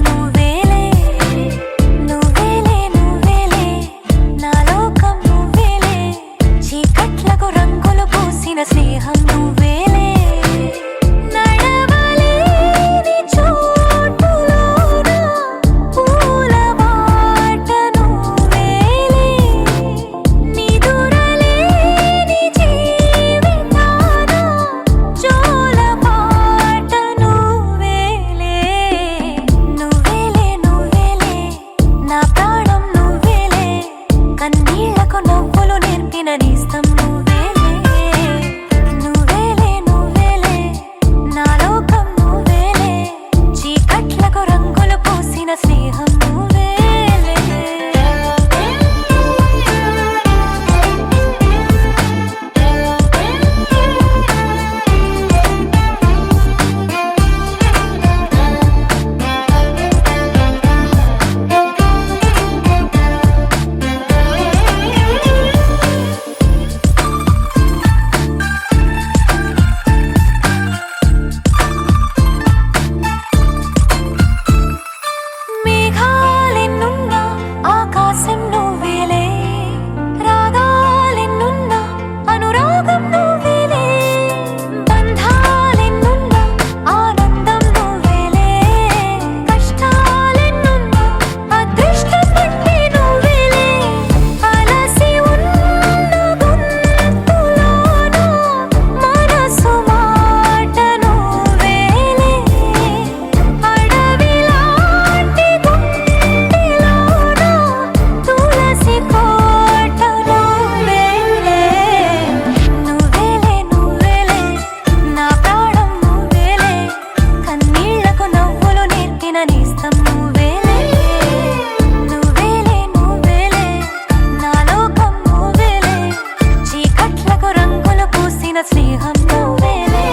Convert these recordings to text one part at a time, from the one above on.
నువ్వేలే నువ్వేలే నువ్వేలే నా లోకం నువ్వేలే చీకట్లకు రంగులు పూసిన స్నేహం నువ్వేలే నడవలేని చోటులోన పూల బాట నువ్వేలే నిదురలేని జీవితాన జోల పాట నువ్వేలే నువ్వేలే నువ్వేలే నా ప్రాణం నువ్వేలే కన్నీళ్లకు నవ్వులు నేర్పిన నేస్తం నువ్వేలే నువ్వేలే నువ్వేలే నా లోకం నువ్వేలే చీకట్లకు రంగులు పూసిన స్నేహం నువ్వేలే మేఘాలెన్నున్నా ఆకాశం నువ్వేలే రాగాలెన్నున్నా అనురాగం నువ్వేలే బంధాలెన్నున్నా ఆనందం నువ్వేలే కష్టాలెన్నున్నా అదృష్టం అంటే నువ్వేలే అలసి ఉన్న గొంతులోన మనసు మాట నువ్వేలే అడవిలాంటి గుండెలోన తులసి కోట నువ్వేలే నువ్వేలే నువ్వేలే నా ప్రాణం నువ్వేలే కన్నీళ్లకు నవ్వులు నేర్పిన నేస్తం నువ్వేలే నువ్వేలే నువ్వేలే నా లోకం నువ్వేలే చీకట్లకు రంగులు పూసిన స్నేహం నువ్వేలే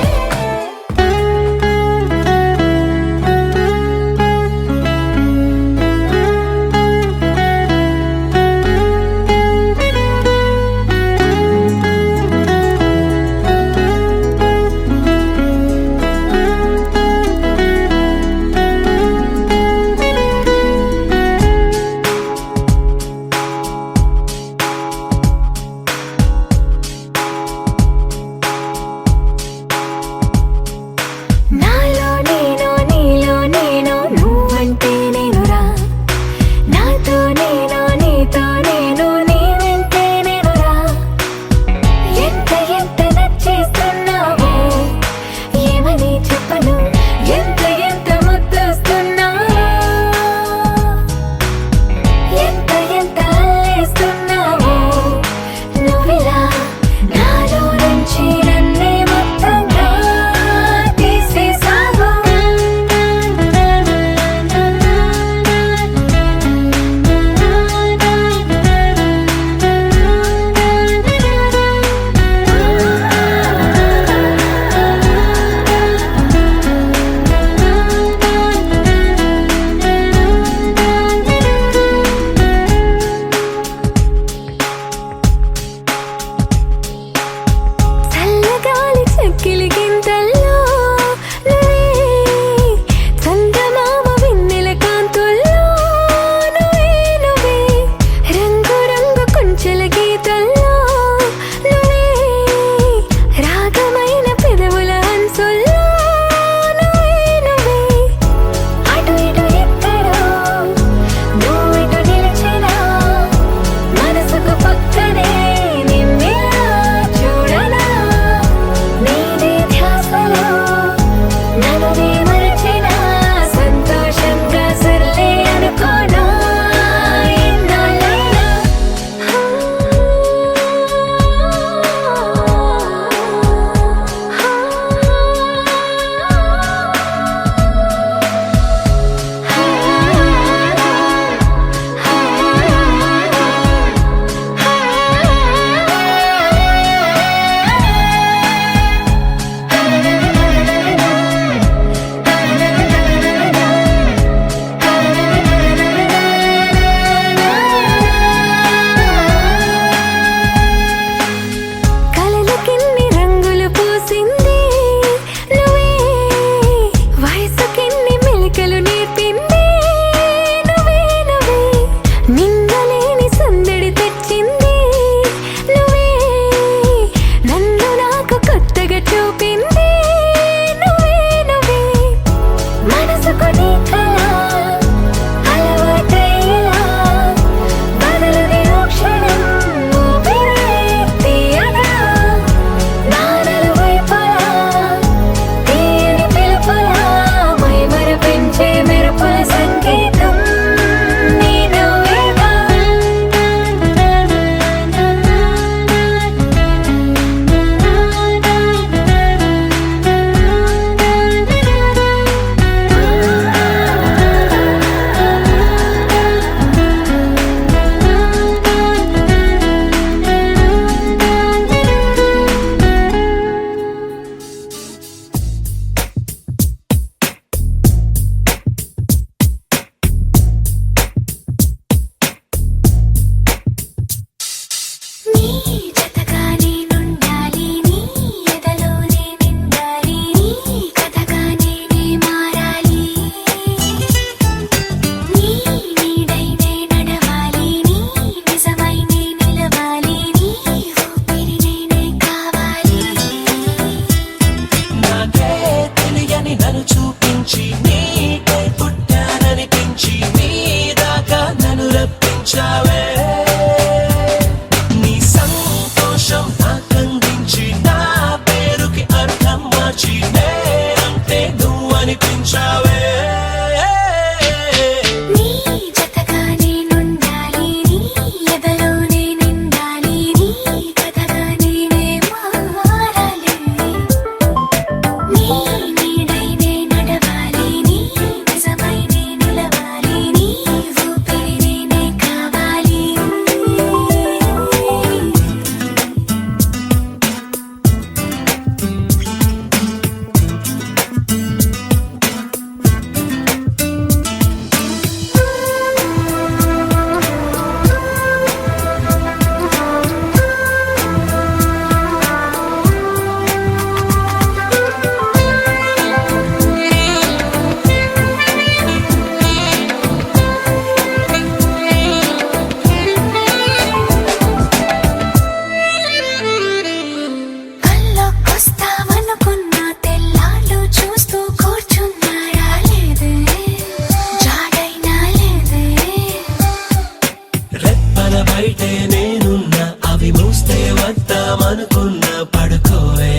అనుకున్న పడుకోవే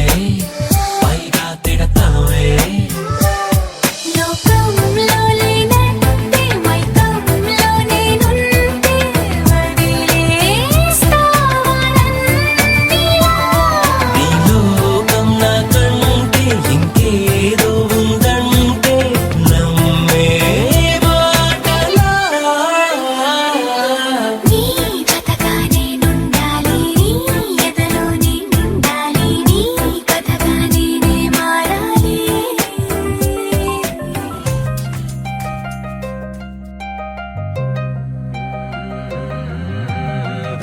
పైగా తిడతావే లోకంలో లేనంటే మైకంలో నేనుంటే వదిలేస్తావా నన్నిలా నీ లోకం నాకంటే ఇంకేదో ఉందంటే నమ్మే మాటలా నీ కథగా నేనుండాలి నీ ఎదలో నేనుండాలి నీ కథగా నేనే మారాలి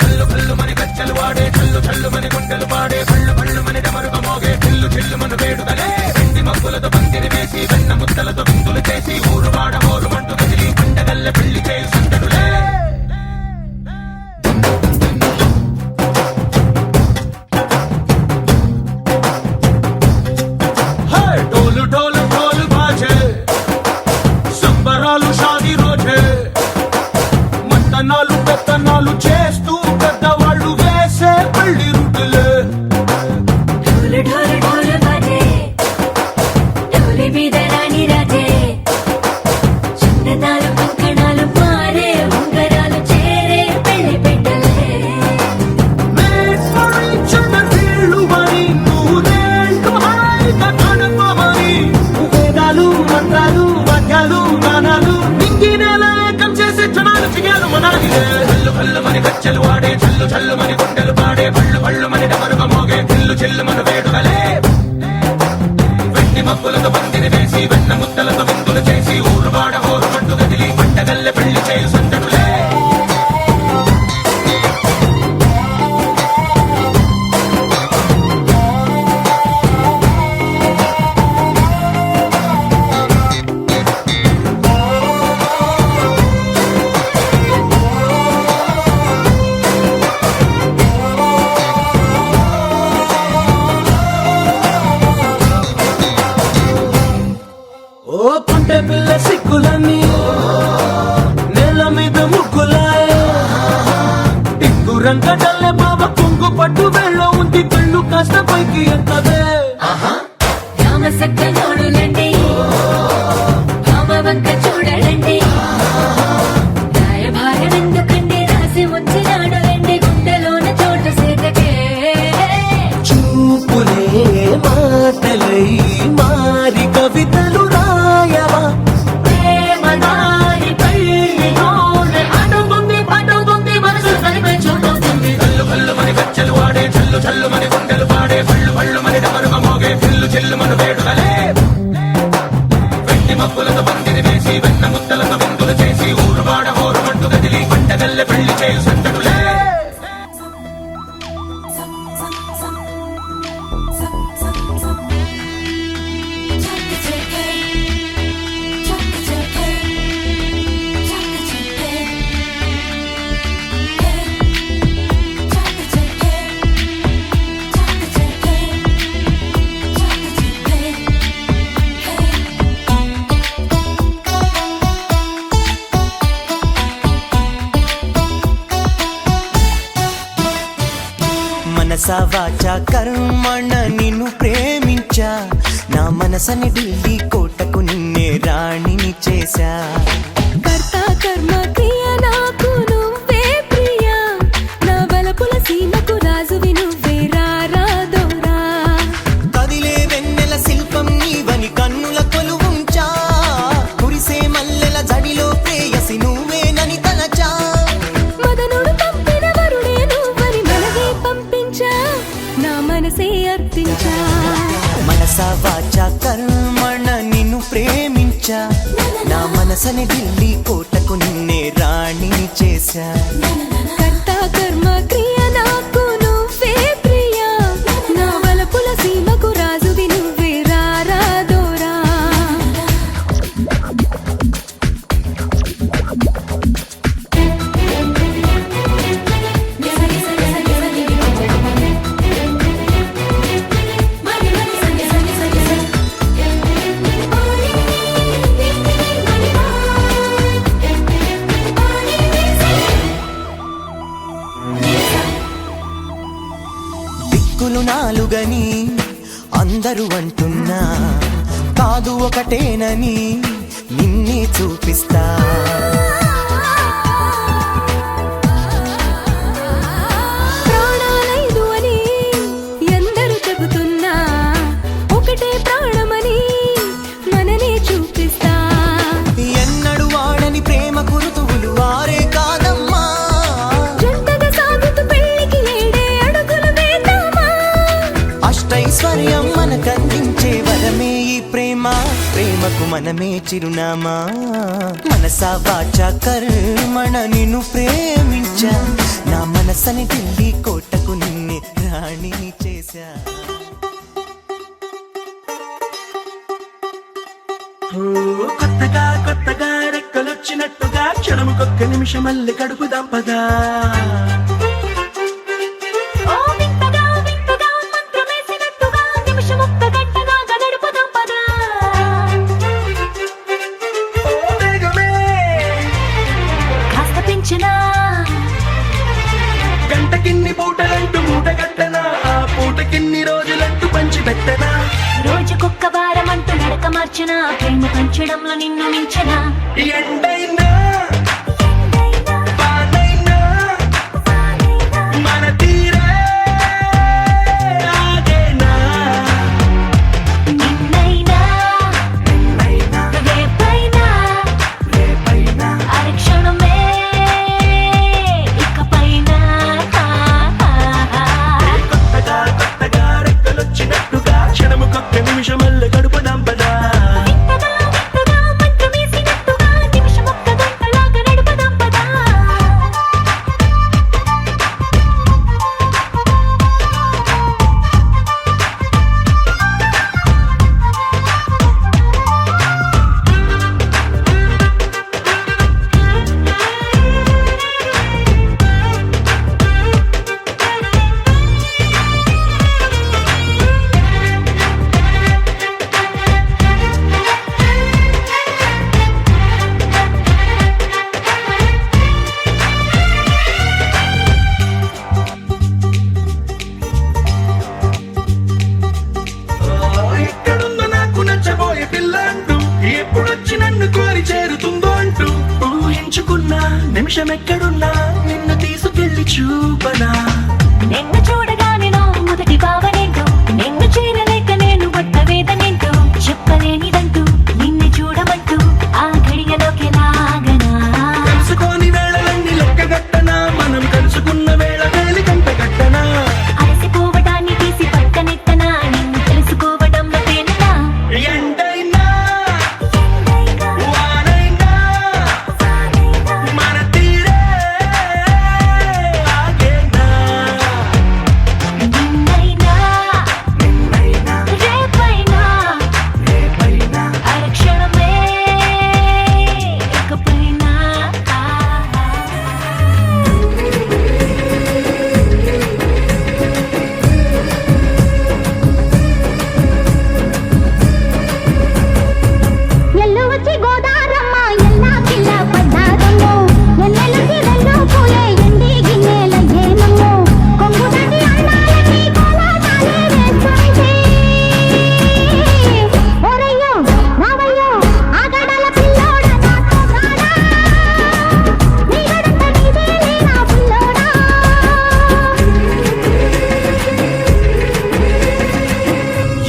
కళ్ళు కళ్ళు మని కచ్చలు వాడే కళ్ళు చల్లు మని గుండెలు పాడే కళ్ళు కళ్ళు మని డమరుక మోగే చిల్లు చిల్లు మన వేడుదలే వెండి మబ్బులతో పందిరి వేసి వెన్న ముద్దలతో విందులు చేసి ఊరు వాడ ఊరు మంటూ కదిలి పండగల్ల పెళ్లి చేయి సందడులే హే డోలు డోలు డోలు బాజే సంబరాలు షాదీ రోజే మంతనాలు పెత్తనాలు చేస్తూ పెద్దవాళ్ళు వేసే పెళ్లి రుట్టులే ఢోలు ఢోలు ఢోలు బాజే ఢోలి మీద రాణి రాజే చందనాలు కంకణాలు మారే ఉంగరాలు చేరే పెళ్లి పెట్టలే మేల్కొల్చిన వీళ్ళువని నూరేళ్ళు హాయిగా గడపమని వేదాలు మంత్రాలు వాద్యాలు గానాలు నింగి నేల ఏకం చేసే జనాలు చిగాలు మనాలిలే కళ్ళు కళ్ళు మని కచ్చలు వాడే చల్లు చల్లు మని గుండెలు పాడే పళ్ళు పళ్ళు మని డమరుక మోగే చిల్లు చిల్లు మన వేడుదలే వెండి మబ్బులతో పందిరి వేసి వెన్న ముద్దలతో విందులు చేసి ఊరు వాడ ఊరు మంటూ కదిలి పంటగల్లె పెళ్లి చేయు సందడులే ఓ కుంటె పిల్ల సిక్కులన్నీ నేల మీద ముగ్గులాయే టింగు రంగడల్లే బావ కుంగు పట్టు వెళ్ళ ఉంది కళ్ళు కాస్త పైకి ఎక్కదే రామసక్క నోడులండి భామవంక చూడలండి రాయభారం ఎందుకండి రాసి ఉంచినాడు రండి గుండెలోన చోటు సీతకే చూపులే మాటలై మారి కవితలు రాయవా ప్రేమ దారి పెళ్లిలోనే అడుగుంది పడుగుంది మనసు కలిపే చూడుతుంది కళ్ళు కళ్ళు మని కచ్చలు వాడే చల్లు చల్లు మని గుండెలు పాడే పళ్ళు పళ్ళు మని డమరుక మోగే చిల్లు చిల్లు మన వేడుదలే వెండి మబ్బులతో పందిరి వేసి వెన్న ముద్దలతో విందులు చేసి ఊరు వాడ ఊరు మంటూ కదిలి పంటగల్లె పెళ్లి చేయు సందడులే మనసా వాచా కర్మణ నిన్ను ప్రేమించా నా మనసని ఢిల్లీ కోటకు నిన్నే రాణిని చేశా కర్త కర్మ క్రియ నాకు నువ్వే ప్రియా నా వలపుల సీమకు రాజువి నువ్వే రారాదోరా కదిలే వెన్నెల శిల్పం నీవని కన్నుల కొలువుంచా కురిసే మల్లెల జడిలో ప్రేయసి నువ్వేనని తలచా మదనుడు పంపిన వరుడే నువ్వని మనగే పంపించా నా మనసే అర్పించా మనసా వాచా కర్మణ నిన్ను ప్రేమించా నా మనసని ఢిల్లీ కోటకు నిన్నే రాణిని చేశా కర్త కర్మ క్రియ నాకు నువ్వే ప్రియా నా వలపుల సీమకు రాజువి నువ్వే రారాదోరా నాలుగని అందరూ అంటున్నా కాదు ఒకటేనని నిన్నే చూపిస్తా ప్రాణాలైదు అని ఎందరూ చెబుతున్నా ఒకటే ప్రాణమని మననే చూపిస్తా ఎన్నడు వాడని ప్రేమ కురుతువులు వారే కాదమ్మా జంటగా సాగుతూ పెళ్లికి ఏడే అడుగులు వేద్దామా అష్టైశ్వర్యం మనకందించే వరమే ఈ ప్రేమ ప్రేమకు మనమే చిరునామా మనసా వాచా కర్మణ నిన్ను ప్రేమించా నా మనసని ఢిల్లీ కోటకు నిన్నే రాణిని చేశా కొత్తగా కొత్తగా రెక్కలొచ్చినట్టుగా క్షణముకొక్క నిమిషం మళ్ళీ గడుపుదాం పదా ఓ వింతగా వింతగా మంత్రమేసినట్టుగా నిమిషం ఒక్క గంటగా గడుపుదాం పదా ఓ వేగమే కాస్త పెంచినా గంటకిన్ని పూటలంటూ మూట కట్టనా ఆ పూటకిన్ని రోజులంటూ పంచి పెట్టనా రోజుకొక్క వారం అంటూ నడక మార్చిన ప్రేమ పంచడంలో నిన్ను మించిన ఎండైనా వానైనా మన తీరే ఆగేనా నిన్నైనా రేపైనా అరక్షణమే ఇకపైన కొత్తగా కొత్తగా రెక్కలొచ్చినట్టుగా క్షణముకొక్క నిమిషం మళ్ళీ గడుపుదాం పదా వింతగా వింతగా మంత్రమేసినట్టుగా నిమిషం ఒక్క గంటలాగా నడుపుదాం పదా ఎక్కడుందో నాకు నచ్చబోయే పిల్ల అంటూ ఎప్పుడొచ్చి నన్ను కోరి చేరుతుందో అంటూ ఊహించుకున్నా నిమిషం ఎక్కడున్నా నిన్ను తీసుకెళ్లి చూపనా నిన్ను చూడగానే నా మొదటి భావనేంటో నిన్ను చేరలేక నేను పడ్డ వేదనేంటో చెప్పలేనిదంటూ నిన్ను చూడమంటూ ఆ ఘడియలోకి లాగనా కలుసుకోని వేళలన్నీ లెక్కగట్టనా మనం కలుసుకున్న వేళ వేలి కంట కట్టనా అలసిపోవడాన్ని తీసి పక్కనెత్తనా నిన్ను తెలుసుకోవడంలో తేలినా ఎండైనా వానైనా మన తీరే ఆగేనా నిన్నైనా రేపైనా అరక్షణమే ఇకపైన ఎల్లు వచ్చి గోదారమ్మ ఎల్లా పిల్ల పడ్డారమ్ము ఎన్నెలకి రెల్లు పూలే ఎండి గిన్నెల ఏనమ్ము కొంగు దాటి అన్నాలకి కోలాటాలే వేస్తుంటే ఓరయ్యో రావయ్యో ఆగడాల పిల్లోడ నాతో కాడా నీ గడంత నీదేలే నా పిల్లోడా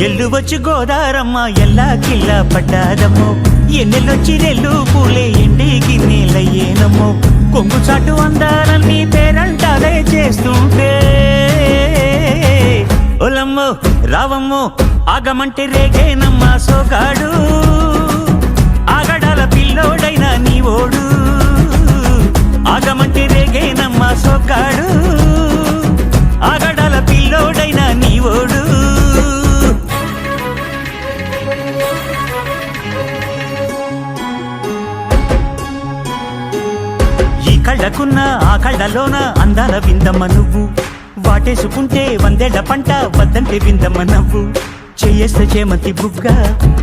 ఎల్లు వచ్చి గోదారమ్మ ఎల్లా కిల్లా పడ్డాదమ్మో ఎన్నెల్లొచ్చి రెల్లు పూలే ఎండి గిన్నెలయ్యేనమ్మో కొంగు చాటు అందాలన్నీ పేరంటాలే చేస్తుంటే ఒలమ్మో రావమ్మో ఆగమంటే రేగేనమ్మా సోగాడు ఆగడాల పిల్లోడైనా నీ ఓడు ఆగమంటే రేగేనమ్మా సోగాడు ఆగడాల పిల్లోడైనా నీ ఓడు ఈ కళ్ళకున్న ఆ కళ్ళలోన అందాల విందమ్మ నువ్వు వాటేసుకుంటే వందేళ్ల పంట వద్దంటే విందమ్మ నవ్వు చెయ్యేస్తే చేమంతి బుగ్గ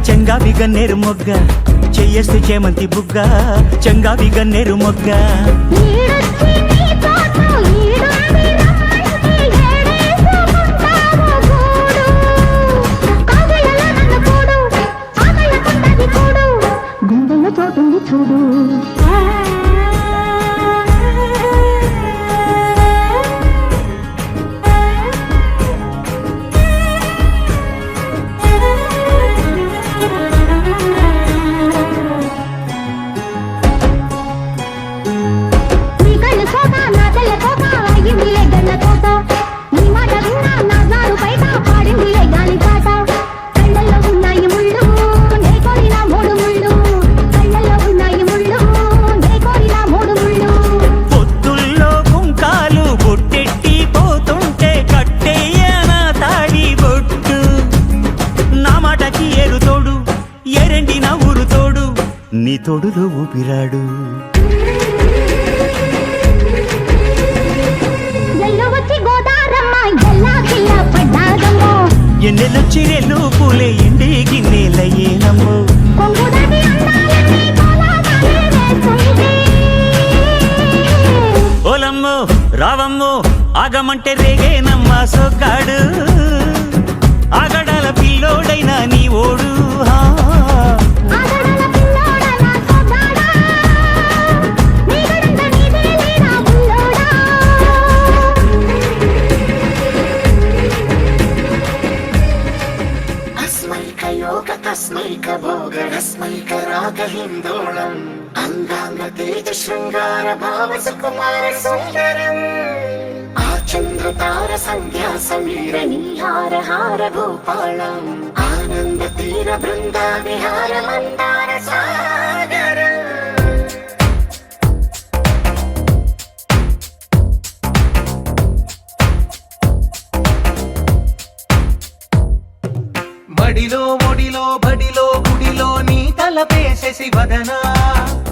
చెంగావి గన్నేరు మొగ్గ చెయ్యేస్తే చేమంతి బుగ్గ చెంగావి గన్నేరు మొగ్గ ఈడొచ్చి నీ తోట ఈడుంది రమ్మంటే ఏడేసుకుంటావు నీ కళ్ళు సోక నా తెల్ల కోక అయ్యిందిలే గన్న కోట నీ మాట విన్నా నా జారు బయట పాడిందిలే గాలి పాట కళ్ళల్లో ఉన్నాయి ముళ్ళు నే కోరిన మూడు ముళ్ళు కళ్ళల్లో ఉన్నాయి ముళ్ళు నే కోరిన మూడు ముళ్ళు పొత్తుల్లో కుంకాలు బొట్టెట్టి పోతుంటే కట్టేయనా తాడి బొట్టు నా మాటకి ఏరు తోడు ఎరండి నా ఊరు తోడు నీ తోడులో ఊపిరాడు ఎల్లు వచ్చి గోదారమ్మ ఎల్లా కిల్ల పడ్డాదమ్మో ఎన్నెలొచ్చి రెల్లు పూలే ఎండి గిన్నెలయ్యేనమ్మో కొంగుదాటి అందాలన్నీ కోలాటాలే వేస్తుంది ఓలమ్మో రావమ్మో ఆగమంటే రేగేనమ్మ సొగ్గాడు ఆగడాల పిల్లోడైనా నీ ఓడు ఆగడల పిల్లోడా నా సోగాడా నీ గడంత నీదేలే నా బుల్లోడా अस्मैकयोग तस्मैक भोग रस्मैक राग हिन्दोळम् अङ्गाङ्ग तेज शृङ्गार भाव सुकुमार सुन्दरम् आचन्द्र तार सन्ध्या समीर नीहार हार भूपालम् आनन्द तीर बृन्दा विहार मन्दार सागरम् మడిలో ఒడిలో బడిలో గుడిలో నీ తలపేసేసి వదనా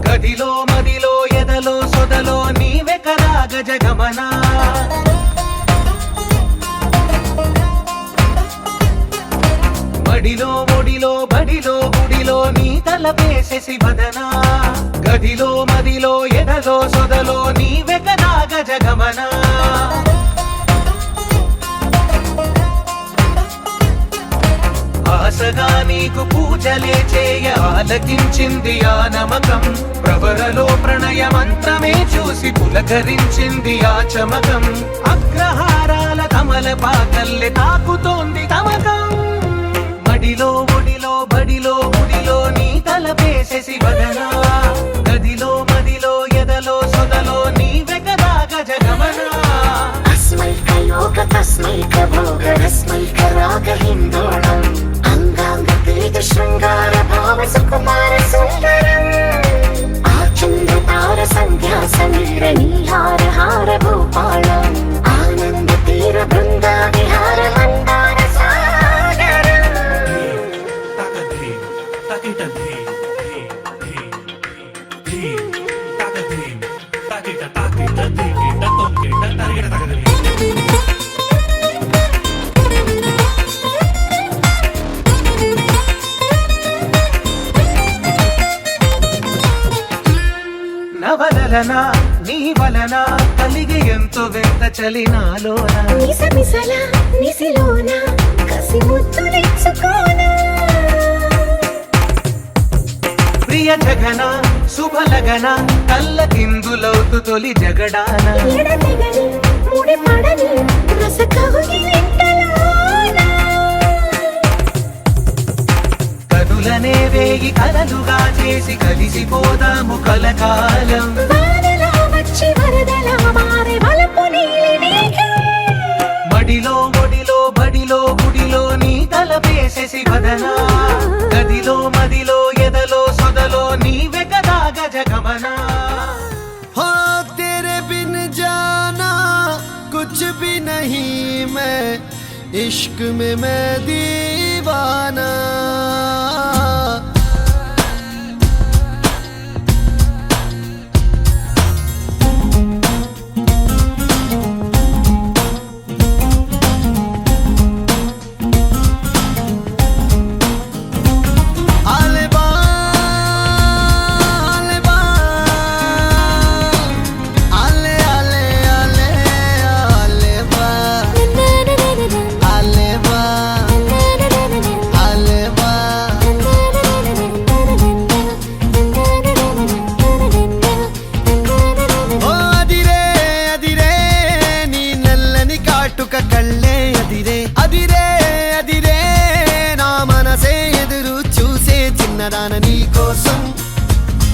గదిలో మదిలో ఎదలో సొదలో నీవే కదా గజగమనా మడిలో ఒడిలో బడిలో గుడిలో నీ తలపేసేసి వదనా గదిలో మదిలో ఎదలో సొదలో నీవే కదా గజగమనా ఆశగా నీకు పూజలే చేయ ఆలకించింది ఆ నమకం ప్రవరలో ప్రణయ మంత్రమే చూసి పులకరించింది ఆ చమకం అగ్రహారాల కమల పాకల్లె తాకుతోంది తమకం మడిలో ఒడిలో బడిలో గుడిలో నీ తలపేసేసి వదనా గదిలో మదిలో ఎదలో సొదలో నీవే కదా గజగమనా अस्मैकयोग तस्मैक भोग रस्मैक राग हिन्दोळम् अङ्गाङ्ग तेज शृङ्गार भाव सुकुमार सुन्दरम् आचन्द्र तार सन्ध्या समीर नीहार हार भूपालम् आनन्द तीर बृन्दा विहार मन्दार सागरम् నవలన నీ వలన కలిగి ఎంతో వింత చలినాలోన మిసమిసల నిసిలోన కసి ముద్దులిచ్చుకోనా ప్రియ జగన శుభలగన కళ్ళ కిందులవుతు తొలి జగడాన ఎడతెగని ముడి పడని రస కౌగిలింతలోన కనులనే వేగి కలలుగా చేసి కలిసిపోదాము కలకాలం వానలా వచ్చి వరదలా మారే వలపు నీలి మేఘం మడిలో ఒడిలో బడిలో గుడిలో నీ తలపేసేసి వదనా గదిలో మదిలో ఎదలో సొదలో నీవే కదా గజగమనా हो तेरे बिन जाना कुछ भी नहीं मैं इश्क में मैं दीवाना आले बा आले बा आले आले आले आले बा आले बा आले बा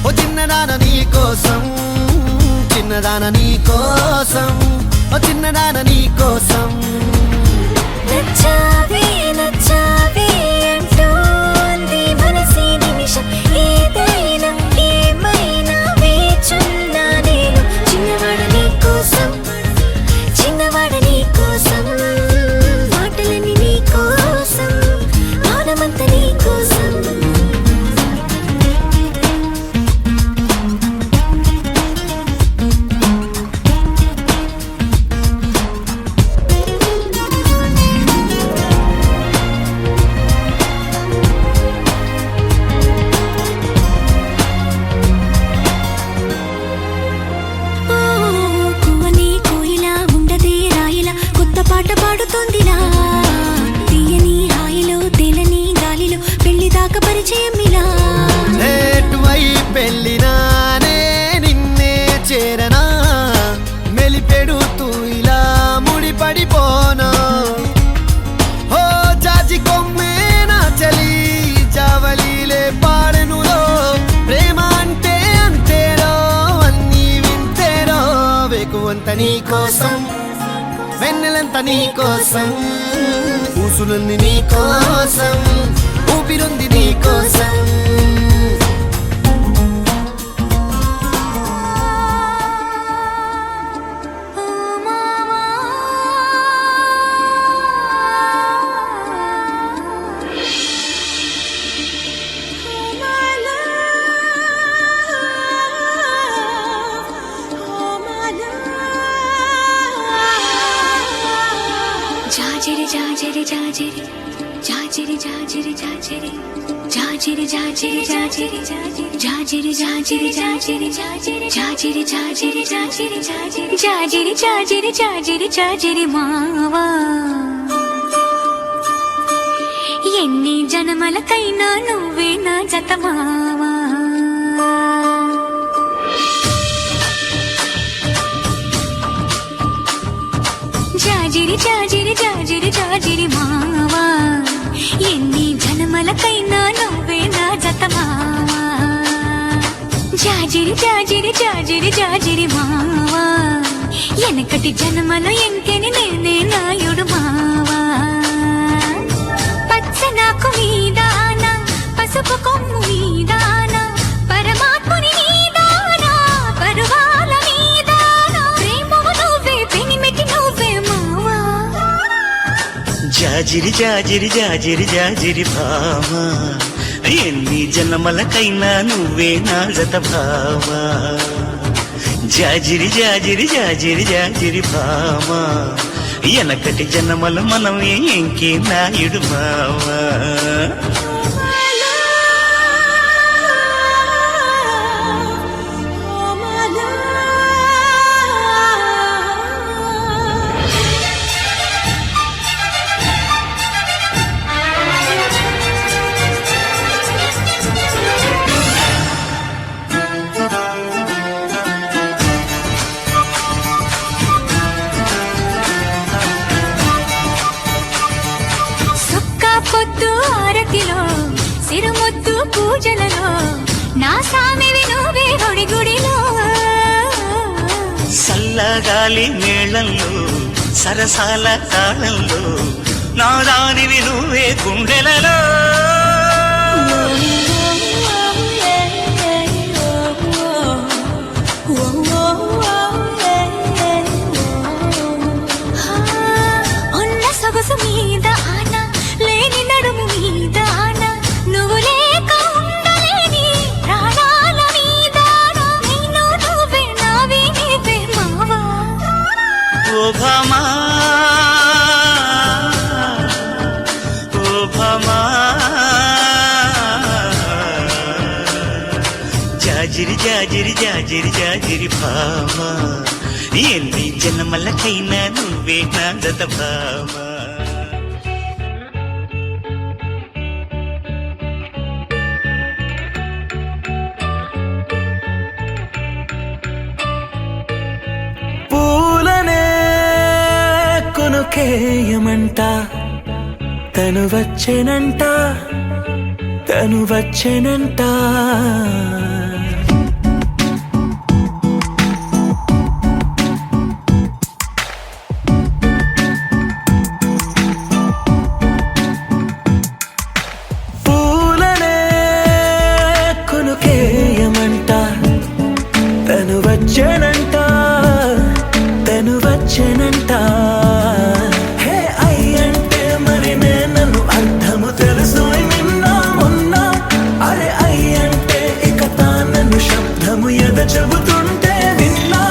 ఓ చిన్నదాన నీ కోసం, చిన్నదాన నీ కోసం, ఓ చిన్నదాన నీ కోసం. నచ్చావే నచ్చావే అంటోంది మనసే నిమిషం, ఏదైనా ఏమైనా వేచున్నా నేను. చిన్నవాడ నీ కోసం, చిన్నవాడ నీ కోసం, మాటలని నీ కోసం, మౌనమంత నీ కోసం. కువని కోయిలా ఉండదే రాయిలా కొత్త పాట పాడుతోందిలా. తీయని హాయిలో తేలని గాలిలో పెళ్లి దాకా పరిచయం ఇలా. ఏటువై పెళ్ళినానే నిన్నే చేరనా, మెలిపెడుతూ ఇలా ముడిపడిపోనా. ఓ జాజి కొమ్మే నా చలి, జావలీలే పాడెనులో. ప్రేమ అంటే అంతేరో, అన్నీ వింతేరో. వేకువంత నీ కోసం, వెన్నెలంత నీ కోసం, ఊసులుంది నీ కోసం, ఊపిరుంది నీ కోసం. జాజిరి జాజిరి జాజిరి జాజిరి జాజిరి జాజిరి జాజిరి జాజిరి జాజిరి జాజిరి జాజిరి జాజిరి జాజిరి జాజిరి జాజిరి జాజిరి జాజిరి జాజిరి జాజిరి మావా. ఎన్ని జన్మలకైనా నువ్వే నా జత మావా. జాజిరి జాజిరి జాజిరి జాజిరి మావా, ఎన్ని జన్మలకైనా నువ్వే నా జత మావా. జాజిరి జాజిరి జాజిరి జాజిరి మావా, వెనకటి జన్మలో ఎంకెని నేనే నాయుడు మావా. పచ్చనాకు మీదాన పసుపు కొమ్ము మీదాన పరమాత్ముని మీదాన పరువాల మీదాన ప్రేమము నువ్వే పెనిమిటి నువ్వే మావా. జాజిరి జాజిరి జాజిరి జాజిరి భామా, ఎన్ని జన్మలకైనా నువ్వే నా జత భామా. జాజిరి జాజిరి జాజిరి జాజిరి భామా, వెనకటి జన్మలు మనమే ఇంకే నాయుడు మావా. పొద్దు ఆరతిలో సిరుముద్దు పూజలలో నా సామివి నువ్వే గుడి గుడిలో. సల్లగాలి మేళంలో సరసాల తాళంలో నా దానివి నువ్వే గుండెలలో. ఉన్న సొగసు మీద ఆనా లేని నడుము మీద ఆనా, నువ్వు లేక ఉండలేని ప్రాణాల మీద నేను నువ్వే నావి నీవే మావా. ఓ భామా ఓ భామా, జాజిరి జాజిరి జాజిరి జాజిరి భామా, ఎన్ని జన్మలకైనా నువ్వే నా జత భామా. పూలనే కొనుకేయమంట, తను వచ్చెనంట, తను వచ్చెనంట. వచ్చేనంట తను వచ్చేనంట హే ఐ అంటే మరి నన్ను అర్థము తెలుసు నిన్న మొన్న అరే ఐ అంటే ఇక తానన్ను శబ్దము ఎద చెబుతుంటే విన్నా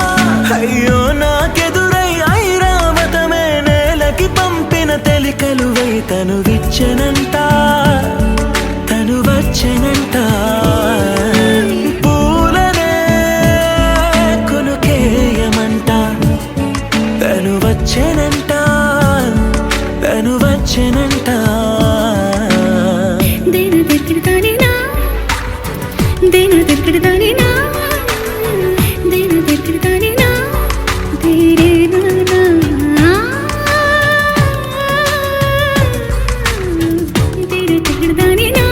అయ్యో నాకెదురై ఐరావతమే నేలకి పంపిన తెలికలువై తను విచ్చనంట తను వచ్చనంట పూలనే కొనుకేయమంట తను వచ్చనంట తను వచ్చనంట దేన దగ్గరదానినా దేన దగ్గరదానినా దేన దగ్గరదానినా దేరేనా దేన దగ్గరదానినా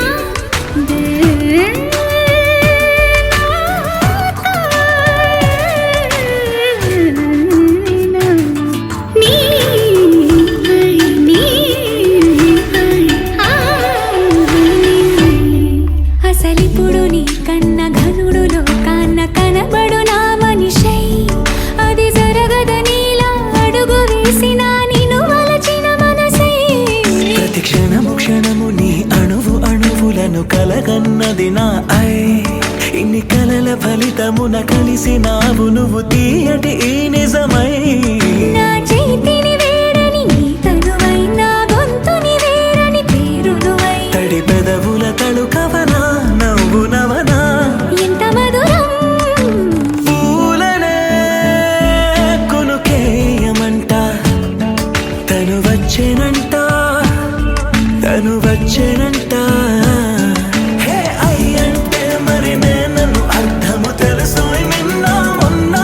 అసలిప్పుడు నీ కన్న ఘనుడులో కన్న కనబడు నా మనిషై అది జరగదనిలా అడుగు వేసిన నిన్ను వలచిన మనసై ప్రతి క్షణము క్షణము నీ అణువు అణువులను కలగన్నది నా ఐ ఇన్ని కలల ఫలితమున కలిసినావు నువ్వు తీయటి ఈ నిజమై నా చేతిని వేడని నీ తనువై నా గొంతుని వేరని పేరునువై తడి పెదవుల తళుకవనా నవ్వు నవనా ఎంత మధురం పూలనే కొనుకేయమంట తను వచ్చేనంట తను వచ్చేనంట హే ఐ అంటే మరి నన్ను అర్థము తెలుసు నిన్న మొన్న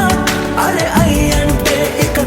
అరే ఐ అంటే ఇక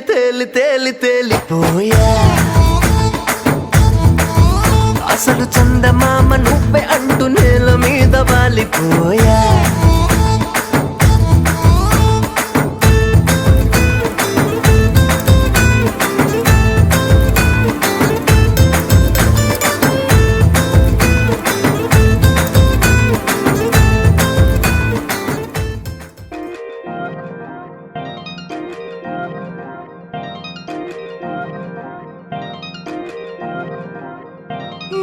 తేలి తేలి తేలిపోయా అసలు చందమామ నువ్వే అంటూ నేల మీద వాలిపోయా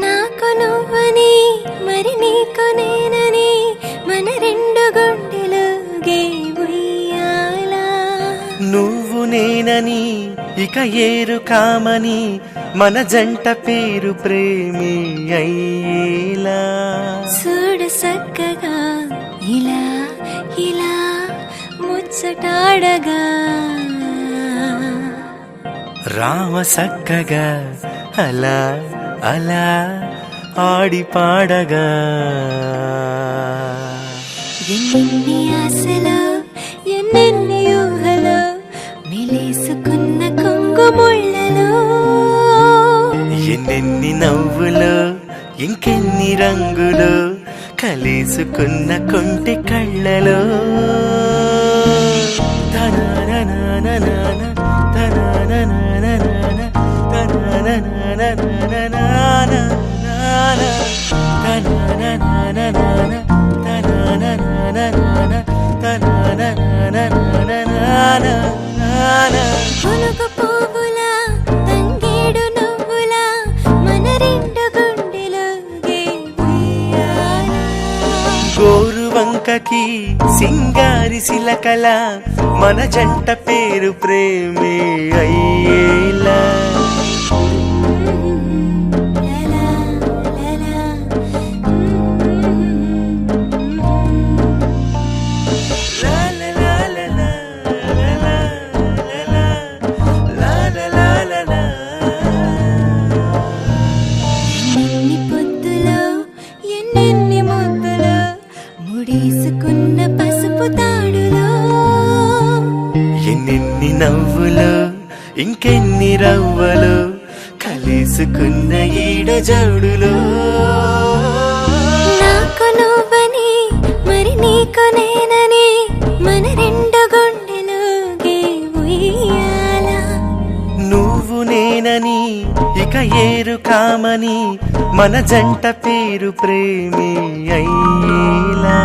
నాకు నువ్వని మరి నీకు నేనని మన రెండు గుండెలు గేవుయ్యాలా నువ్వు నేనని ఇక ఏరు కామని మన జంట పేరు ప్రేమి అయ్యేలా చూడు సక్కగా ఇలా ఇలా ముచ్చటాడగా రామ సక్కగా అలా అలా ఆడి పాడగా ఎన్నెన్ని ఆశలు ఎన్నెన్ని ఊహలు మెలేసుకున్న కొంగు ముళ్ళలో ఎన్నెన్ని నవ్వులు ఇంకెన్ని రంగులు కలిసుకున్న కొంటి కళ్ళలో తనననననన, తనననననన, తననననననననననన, తనననననన, తనననననన, తననననననననన. పులుగు పువ్వులా తంగేడు నువ్వులా మన రెండు గుండెలు గేవుయ్యాలా గోరు వంకకి సింగారి శిలకల మన జంట పేరు ప్రేమే అయ్యేలా లలా లలా ఎన్నెన్ని పొద్దులో ఎన్నెన్ని ముద్దులో ముడేసుకున్న పసుపు తాడులో ఎన్నెన్ని నవ్వులు ఇంకెన్ని రవ్వలు కలిసుకున్న ఈడ జోడులో నాకు నువ్వని మరి నీకు నేనని మన రెండు గుండెలు గేవుయ్యాలా నువ్వు నేనని ఇక ఏరు కామని మన జంట పేరు ప్రేమి అయ్యేలా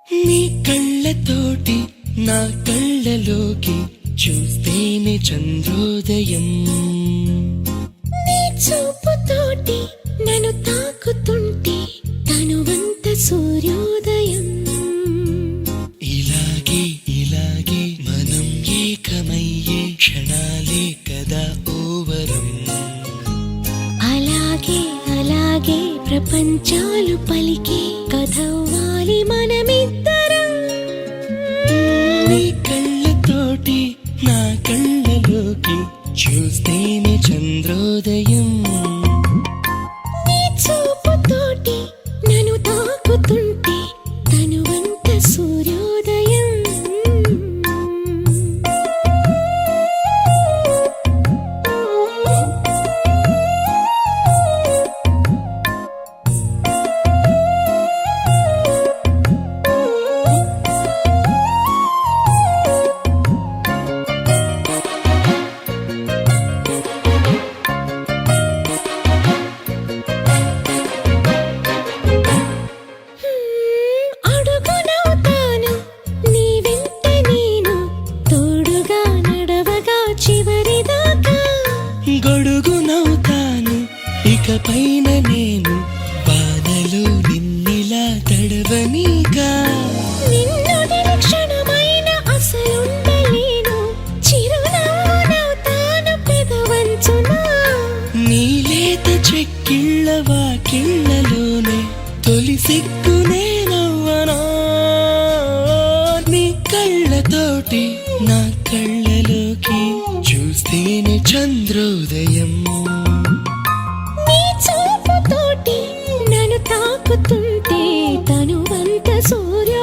నీ కళ్ళతోటి నా కళ్ళలోకి చూస్తేనే చంద్రోదయం నీ చూపుతోటి నన్ను తాకుతుంటే తనువంత సూర్యోదయం ఇలాగే ఇలాగే మనం ఏకమయ్యే క్షణాలే కదా ఓవరం అలాగే అలాగే ప్రపంచాలు పలికే కథవ్వాలి మనమిద్దరం నీ కళ్ళతోటి నా కళ్ళలోకి చూస్తేనే చంద్రోదయం నీ చూపుతోటి నన్ను తాకుతుంటే తనువంత సూర్యోదయం అడుగునవుతాను నీ వెంట నేను తోడుగా నడవగా చివరిదాకా గొడుగునవుతాను ఇకపైన నేను బాధలు నిన్నిలా తడవనీగా నిన్ను నిరీక్షణమైన అసలుండలేను చిరునవ్వునవుతాను పెదవంచునా తొలి సిగ్గునే నవ్వనా నీ కళ్ళతోటి నా కళ్ళలోకి చూస్తేనే చంద్రోదయం నీ చూపుతోటి నన్ను తాకుతుంటే తనువంత సూర్యోదయం